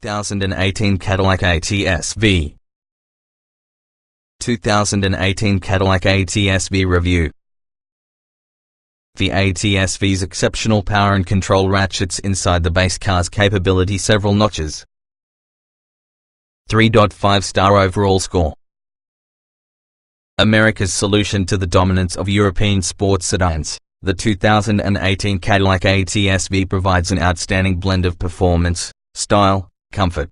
2018 Cadillac ATS-V. 2018 Cadillac ATS-V review. The ATS-V's exceptional power and control ratchets inside the base car's capability several notches. 3.5-star overall score. America's solution to the dominance of European sports sedans, the 2018 Cadillac ATS-V provides an outstanding blend of performance, style, comfort.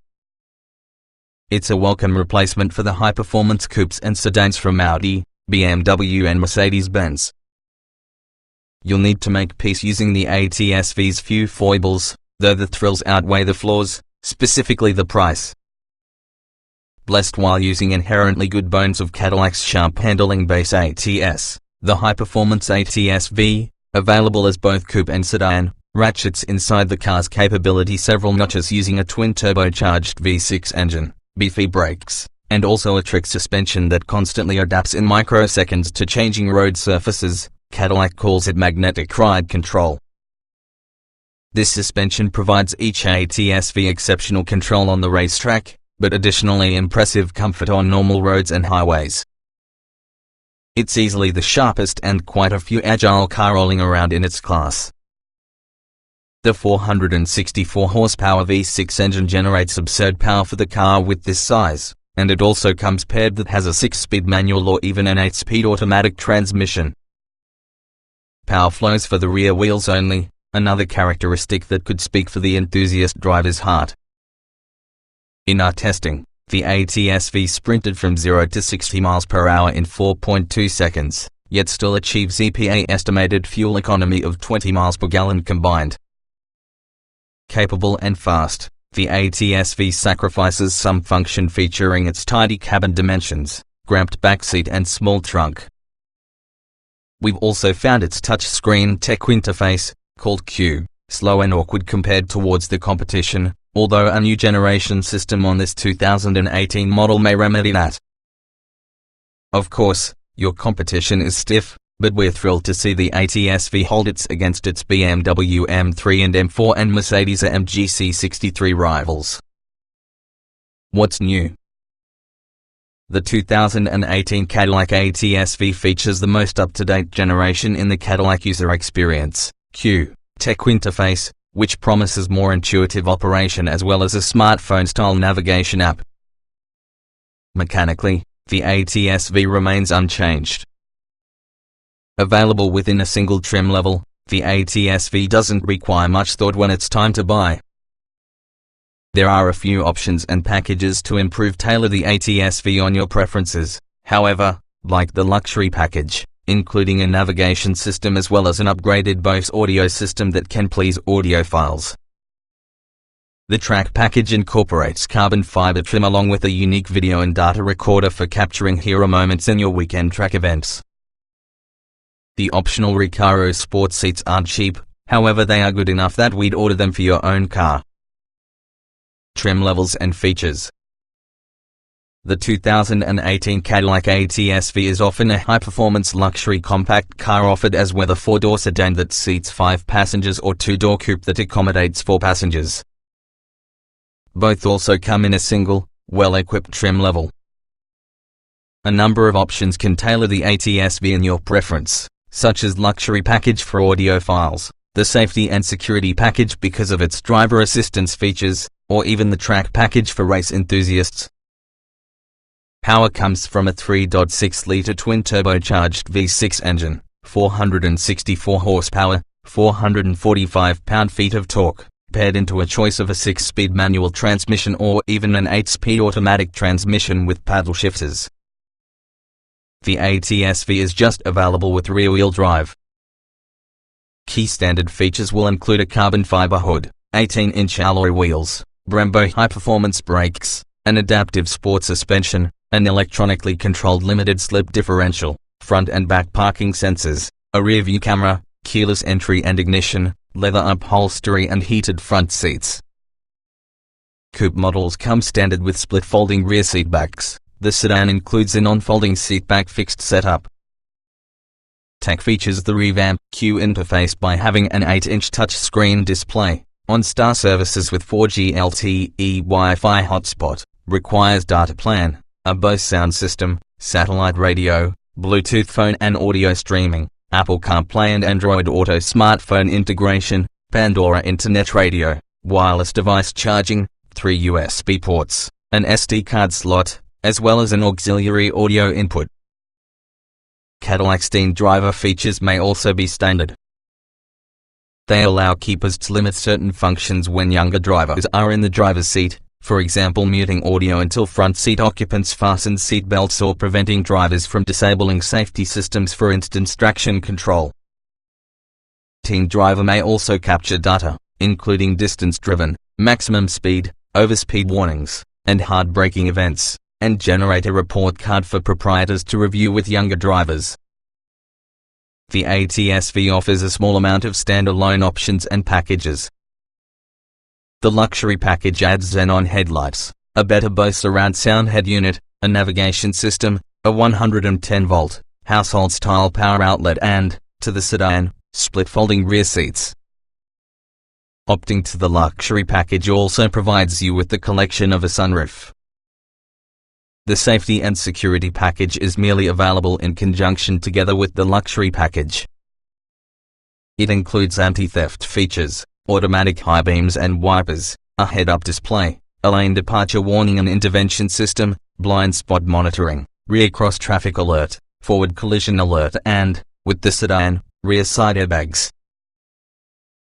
It's a welcome replacement for the high-performance coupes and sedans from Audi, BMW and Mercedes-Benz. You'll need to make peace using the ATS-V's few foibles, though the thrills outweigh the flaws, specifically the price. Blessed while using inherently good bones of Cadillac's sharp-handling base ATS, the high-performance ATS-V, available as both coupe and sedan, ratchets inside the car's capability several notches using a twin-turbocharged V6 engine, beefy brakes, and also a trick suspension that constantly adapts in microseconds to changing road surfaces. Cadillac calls it magnetic ride control. This suspension provides each ATS-V exceptional control on the racetrack, but additionally impressive comfort on normal roads and highways. It's easily the sharpest and quite a few agile car rolling around in its class. The 464 horsepower V6 engine generates absurd power for the car with this size, and it also comes paired that has a 6-speed manual or even an 8-speed automatic transmission. Power flows for the rear wheels only, another characteristic that could speak for the enthusiast driver's heart. In our testing, the ATS-V sprinted from 0 to 60 miles per hour in 4.2 seconds, yet still achieves EPA estimated fuel economy of 20 miles per gallon combined. Capable and fast, the ATS-V sacrifices some function featuring its tidy cabin dimensions, cramped backseat and small trunk. We've also found its touchscreen tech interface, called Q, slow and awkward compared towards the competition, although a new generation system on this 2018 model may remedy that. Of course, your competition is stiff, but we're thrilled to see the ATS-V hold its against its BMW M3 and M4 and Mercedes-AMG C63 rivals. What's new? The 2018 Cadillac ATS-V features the most up-to-date generation in the Cadillac user experience, Q, tech interface, which promises more intuitive operation as well as a smartphone-style navigation app. Mechanically, the ATS-V remains unchanged. Available within a single trim level, the ATS-V doesn't require much thought when it's time to buy. There are a few options and packages to tailor the ATS-V on your preferences, however, like the luxury package, including a navigation system as well as an upgraded Bose audio system that can please audiophiles. The track package incorporates carbon fiber trim along with a unique video and data recorder for capturing hero moments in your weekend track events. The optional Recaro sport seats aren't cheap, however they are good enough that we'd order them for your own car. Trim levels and features. The 2018 Cadillac ATS-V is often a high-performance luxury compact car offered as with a 4-door sedan that seats 5 passengers or 2-door coupe that accommodates 4 passengers. Both also come in a single, well-equipped trim level. A number of options can tailor the ATS-V in your preference, such as luxury package for audiophiles, the safety and security package because of its driver assistance features, or even the track package for race enthusiasts. Power comes from a 3.6-liter twin-turbocharged V6 engine, 464 horsepower, 445 pound-feet of torque, paired into a choice of a 6-speed manual transmission or even an 8-speed automatic transmission with paddle shifters. The ATS-V is just available with rear-wheel drive. Key standard features will include a carbon fiber hood, 18-inch alloy wheels, Brembo high-performance brakes, an adaptive sport suspension, an electronically controlled limited slip differential, front and back parking sensors, a rear-view camera, keyless entry and ignition, leather upholstery and heated front seats. Coupe models come standard with split folding rear seat backs. The sedan includes a non-folding seatback fixed setup. Tech features the revamped Q interface by having an 8-inch touchscreen display, On-star services with 4G LTE Wi-Fi hotspot, requires data plan, a Bose sound system, satellite radio, Bluetooth phone and audio streaming, Apple CarPlay and Android Auto smartphone integration, Pandora Internet Radio, wireless device charging, 3 USB ports, an SD card slot, as well as an auxiliary audio input. Cadillac's teen driver features may also be standard. They allow keepers to limit certain functions when younger drivers are in the driver's seat, for example muting audio until front seat occupants fasten seat belts or preventing drivers from disabling safety systems, for instance traction control. Teen driver may also capture data, including distance driven, maximum speed, overspeed warnings, and hard braking events, and generate a report card for proprietors to review with younger drivers. The ATS-V offers a small amount of standalone options and packages. The luxury package adds xenon headlights, a better Bose surround sound head unit, a navigation system, a 110-volt, household-style power outlet and, to the sedan, split folding rear seats. Opting to the luxury package also provides you with the collection of a sunroof. The safety and security package is merely available in conjunction together with the luxury package. It includes anti-theft features, automatic high beams and wipers, a head-up display, a lane departure warning and intervention system, blind spot monitoring, rear cross-traffic alert, forward collision alert and, with the sedan, rear side airbags.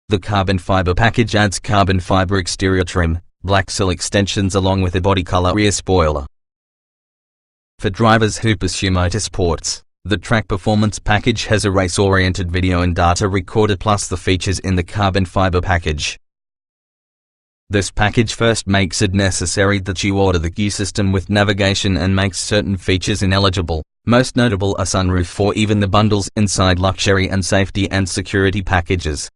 The carbon fiber package adds carbon fiber exterior trim, black sill extensions along with a body color rear spoiler. For drivers who pursue motorsports, the track performance package has a race-oriented video and data recorder plus the features in the carbon fiber package. This package first makes it necessary that you order the key system with navigation and makes certain features ineligible, most notable a sunroof for even the bundles inside luxury and safety and security packages.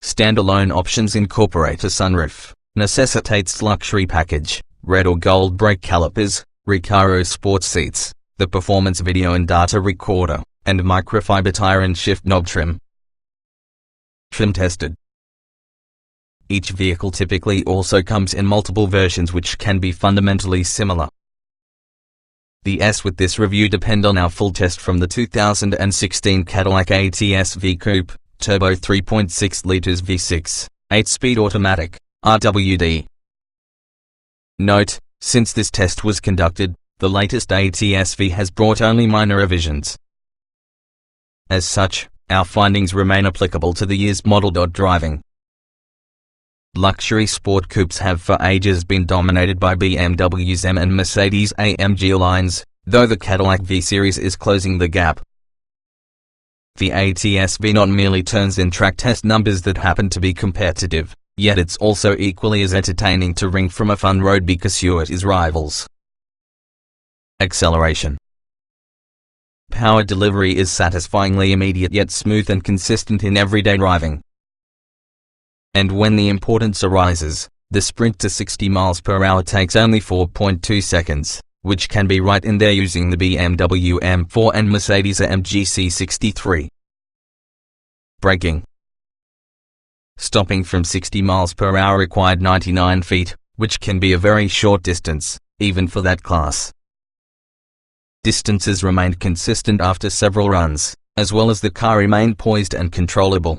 Standalone options incorporate a sunroof, necessitates luxury package, red or gold brake calipers, Recaro sports seats, the performance video and data recorder, and microfiber tire and shift knob trim. Trim tested. Each vehicle typically also comes in multiple versions which can be fundamentally similar. The S with this review depend on our full test from the 2016 Cadillac ATS-V Coupe, Turbo 3.6 liters V6, 8-speed automatic, RWD. Note: since this test was conducted, the latest ATS-V has brought only minor revisions. As such, our findings remain applicable to the year's model. Driving. Luxury sport coupes have for ages been dominated by BMW's M and Mercedes-AMG lines, though the Cadillac V series is closing the gap. The ATS-V not merely turns in track test numbers that happen to be competitive, yet it's also equally as entertaining to ring from a fun road because you it is rivals. Acceleration. Power delivery is satisfyingly immediate yet smooth and consistent in everyday driving. And when the importance arises, the sprint to 60 miles per hour takes only 4.2 seconds, which can be right in there using the BMW M3 and Mercedes-AMG C63. Braking. Stopping from 60 miles per hour required 99 feet, which can be a very short distance, even for that class. Distances remained consistent after several runs, as well as the car remained poised and controllable.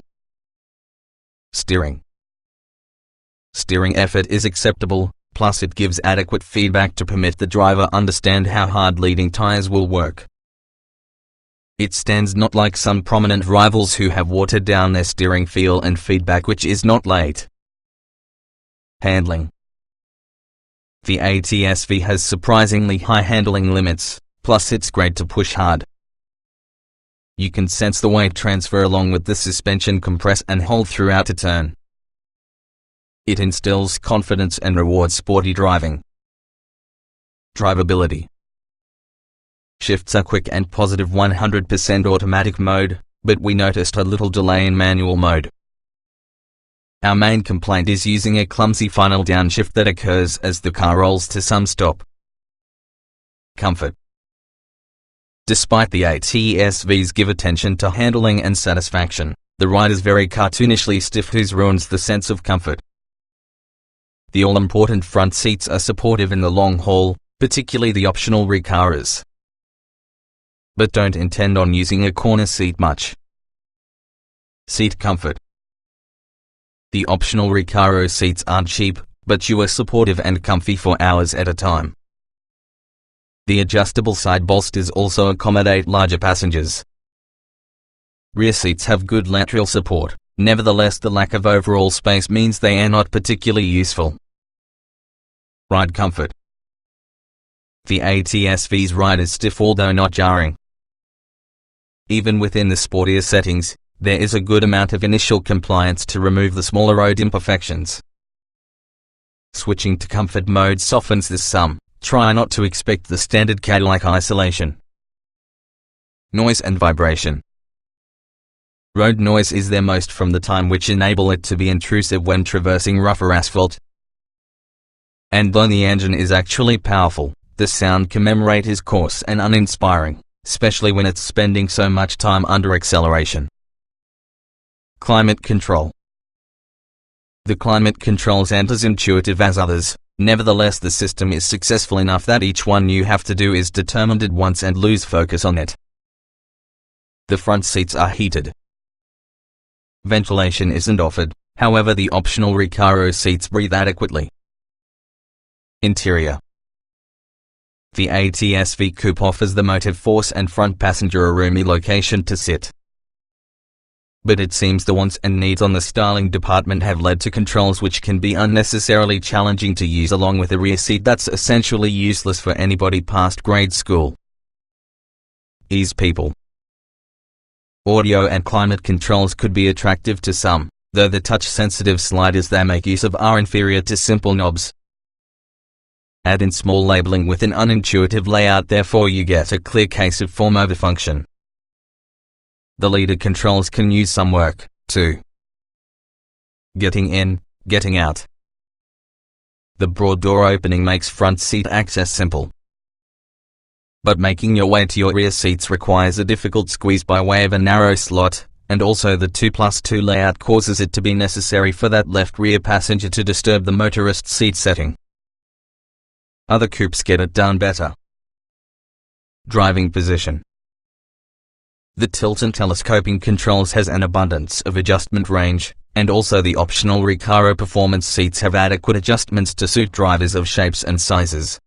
Steering. Steering effort is acceptable, plus it gives adequate feedback to permit the driver understand how hard leading tires will work. It stands not like some prominent rivals who have watered down their steering feel and feedback, which is not late. Handling. The ATS-V has surprisingly high handling limits, plus it's great to push hard. You can sense the weight transfer along with the suspension compress and hold throughout a turn. It instills confidence and rewards sporty driving. Drivability. Shifts are quick and positive 100% automatic mode, but we noticed a little delay in manual mode. Our main complaint is using a clumsy final downshift that occurs as the car rolls to some stop. Comfort. Despite the ATS-V's give attention to handling and satisfaction, The ride is very cartoonishly stiff, whose ruins the sense of comfort. The all-important front seats are supportive in the long haul, particularly the optional Recaras. But don't intend on using a corner seat much. Seat comfort. The optional Recaro seats aren't cheap, but you are supportive and comfy for hours at a time. The adjustable side bolsters also accommodate larger passengers. Rear seats have good lateral support, nevertheless the lack of overall space means they are not particularly useful. Ride comfort. The ATS-V's ride is stiff although not jarring. Even within the sportier settings, there is a good amount of initial compliance to remove the smaller road imperfections. Switching to comfort mode softens this some. Try not to expect the standard Cadillac isolation. Noise and vibration. Road noise is there most from the time, which enable it to be intrusive when traversing rougher asphalt. And though the engine is actually powerful, the sound commemorate is coarse and uninspiring, especially when it's spending so much time under acceleration. Climate control. The climate controls aren't as intuitive as others, nevertheless the system is successful enough that each one you have to do is determined at once and lose focus on it. The front seats are heated. Ventilation isn't offered, however the optional Recaro seats breathe adequately. Interior. The ATS-V coupe offers the motive force and front passenger a roomy location to sit. But it seems the wants and needs on the styling department have led to controls which can be unnecessarily challenging to use, along with a rear seat that's essentially useless for anybody past grade school. Ease people. Audio and climate controls could be attractive to some, though the touch-sensitive sliders they make use of are inferior to simple knobs. Add in small labeling with an unintuitive layout, therefore you get a clear case of form over function. The leader controls can use some work, too. Getting in, getting out. The broad door opening makes front seat access simple. But making your way to your rear seats requires a difficult squeeze by way of a narrow slot, and also the 2+2 layout causes it to be necessary for that left rear passenger to disturb the motorist's seat setting. Other coupes get it done better. Driving position. The tilt and telescoping controls has an abundance of adjustment range, and also the optional Recaro performance seats have adequate adjustments to suit drivers of shapes and sizes.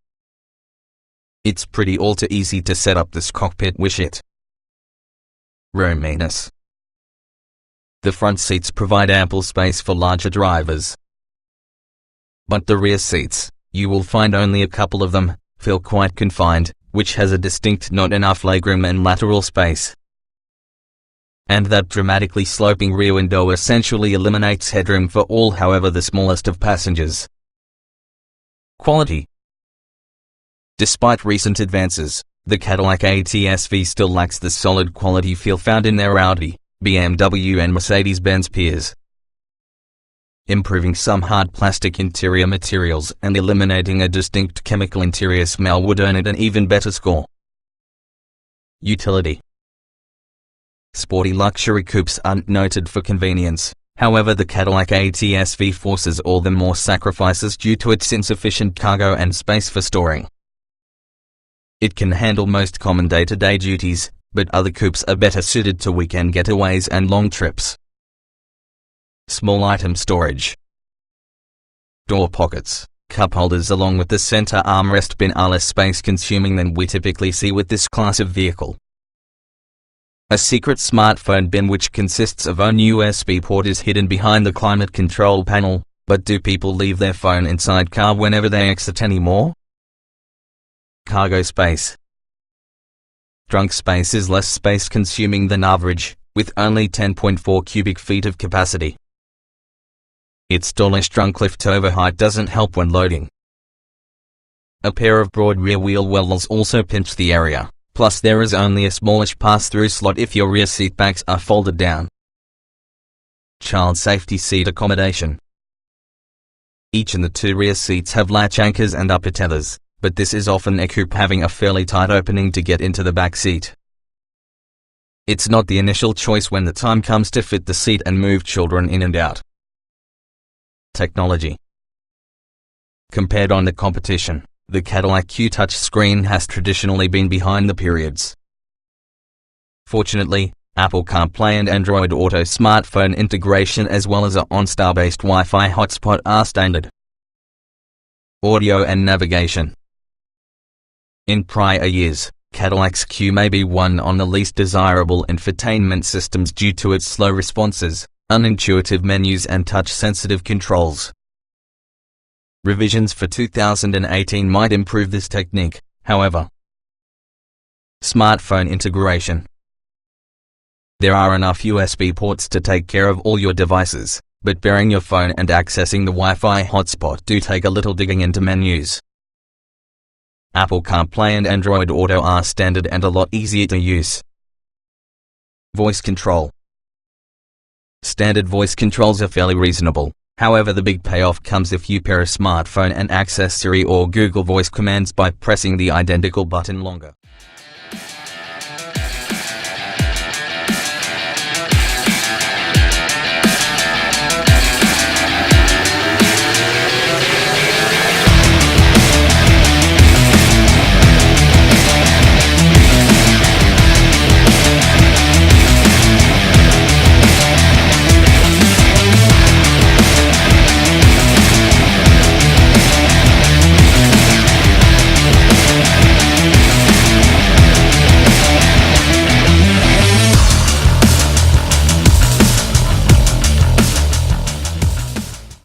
It's pretty all too easy to set up this cockpit, wish it. Roominess. The front seats provide ample space for larger drivers. But the rear seats, you will find only a couple of them, feel quite confined, which has a distinct not enough legroom and lateral space. And that dramatically sloping rear window essentially eliminates headroom for all, however the smallest of passengers. Quality. Despite recent advances, the Cadillac ATS-V still lacks the solid quality feel found in their Audi, BMW and Mercedes-Benz peers. Improving some hard plastic interior materials and eliminating a distinct chemical interior smell would earn it an even better score. Utility. Sporty luxury coupes aren't noted for convenience, however the Cadillac ATS-V forces all the more sacrifices due to its insufficient cargo and space for storing. It can handle most common day-to-day duties, but other coupes are better suited to weekend getaways and long trips. Small item storage. Door pockets, cup holders along with the center armrest bin are less space-consuming than we typically see with this class of vehicle. A secret smartphone bin which consists of one USB port is hidden behind the climate control panel, but do people leave their phone inside car whenever they exit anymore? Cargo space. Trunk space is less space-consuming than average, with only 10.4 cubic feet of capacity. Its tallish trunk lift-over height doesn't help when loading. A pair of broad rear wheel wells also pinch the area. Plus there is only a smallish pass-through slot if your rear seat backs are folded down. Child safety seat accommodation. Each of the two rear seats have latch anchors and upper tethers, but this is often a coupe having a fairly tight opening to get into the back seat. it's not the initial choice when the time comes to fit the seat and move children in and out. Technology. Compared on the competition, the Cadillac Q touchscreen has traditionally been behind the periods. Fortunately, Apple CarPlay and Android Auto smartphone integration as well as a OnStar-based Wi-Fi hotspot are standard. Audio and navigation. In prior years, Cadillac's Q may be one on the least desirable infotainment systems due to its slow responses, unintuitive menus and touch-sensitive controls. Revisions for 2018 might improve this technique, however. Smartphone integration. There are enough USB ports to take care of all your devices, but pairing your phone and accessing the Wi-Fi hotspot do take a little digging into menus. Apple CarPlay and Android Auto are standard and a lot easier to use. Voice control. Standard voice controls are fairly reasonable, however the big payoff comes if you pair a smartphone and access Siri or Google Voice commands by pressing the identical button longer.